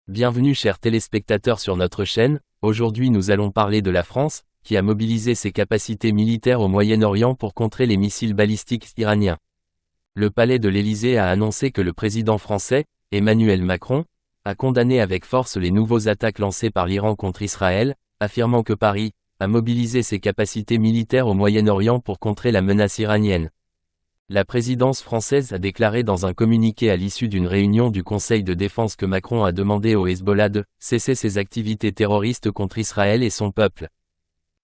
Bienvenue chers téléspectateurs sur notre chaîne. Aujourd'hui nous allons parler de la France, qui a mobilisé ses capacités militaires au Moyen-Orient pour contrer les missiles balistiques iraniens. Le palais de l'Élysée a annoncé que le président français, Emmanuel Macron, a condamné avec force les nouveaux attaques lancées par l'Iran contre Israël, affirmant que Paris a mobilisé ses capacités militaires au Moyen-Orient pour contrer la menace iranienne. La présidence française a déclaré dans un communiqué à l'issue d'une réunion du Conseil de défense que Macron a demandé au Hezbollah de cesser ses activités terroristes contre Israël et son peuple.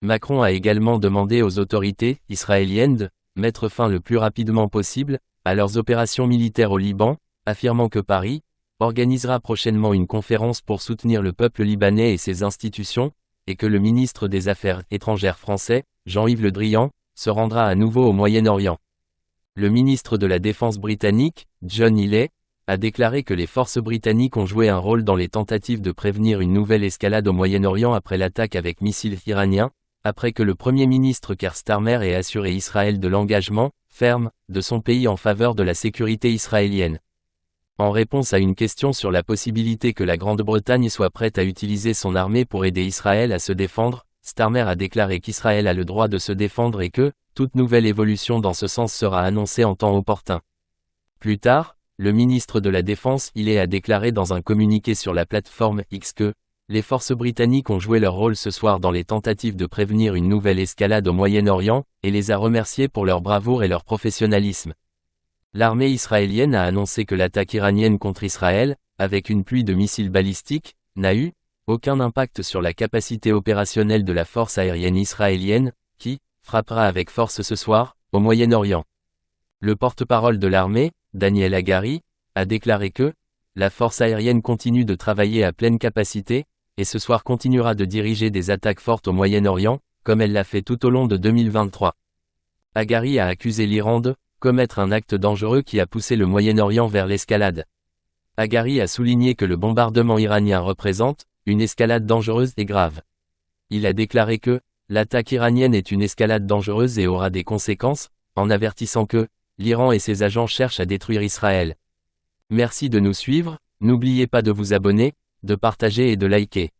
Macron a également demandé aux autorités israéliennes de mettre fin le plus rapidement possible à leurs opérations militaires au Liban, affirmant que Paris organisera prochainement une conférence pour soutenir le peuple libanais et ses institutions, et que le ministre des Affaires étrangères français, Jean-Yves Le Drian, se rendra à nouveau au Moyen-Orient. Le ministre de la Défense britannique, John Healey, a déclaré que les forces britanniques ont joué un rôle dans les tentatives de prévenir une nouvelle escalade au Moyen-Orient après l'attaque avec missiles iraniens, après que le Premier ministre Keir Starmer ait assuré Israël de l'engagement ferme de son pays en faveur de la sécurité israélienne. En réponse à une question sur la possibilité que la Grande-Bretagne soit prête à utiliser son armée pour aider Israël à se défendre, Starmer a déclaré qu'Israël a le droit de se défendre et que toute nouvelle évolution dans ce sens sera annoncée en temps opportun. Plus tard, le ministre de la Défense Healey a déclaré dans un communiqué sur la plateforme X que les forces britanniques ont joué leur rôle ce soir dans les tentatives de prévenir une nouvelle escalade au Moyen-Orient, et les a remerciés pour leur bravoure et leur professionnalisme. L'armée israélienne a annoncé que l'attaque iranienne contre Israël, avec une pluie de missiles balistiques, n'a eu aucun impact sur la capacité opérationnelle de la force aérienne israélienne, qui frappera avec force ce soir, au Moyen-Orient. Le porte-parole de l'armée, Daniel Hagari, a déclaré que la force aérienne continue de travailler à pleine capacité, et ce soir continuera de diriger des attaques fortes au Moyen-Orient, comme elle l'a fait tout au long de 2023. Hagari a accusé l'Iran de commettre un acte dangereux qui a poussé le Moyen-Orient vers l'escalade. Hagari a souligné que le bombardement iranien représente une escalade dangereuse et grave. Il a déclaré que l'attaque iranienne est une escalade dangereuse et aura des conséquences, en avertissant que l'Iran et ses agents cherchent à détruire Israël. Merci de nous suivre, n'oubliez pas de vous abonner, de partager et de liker.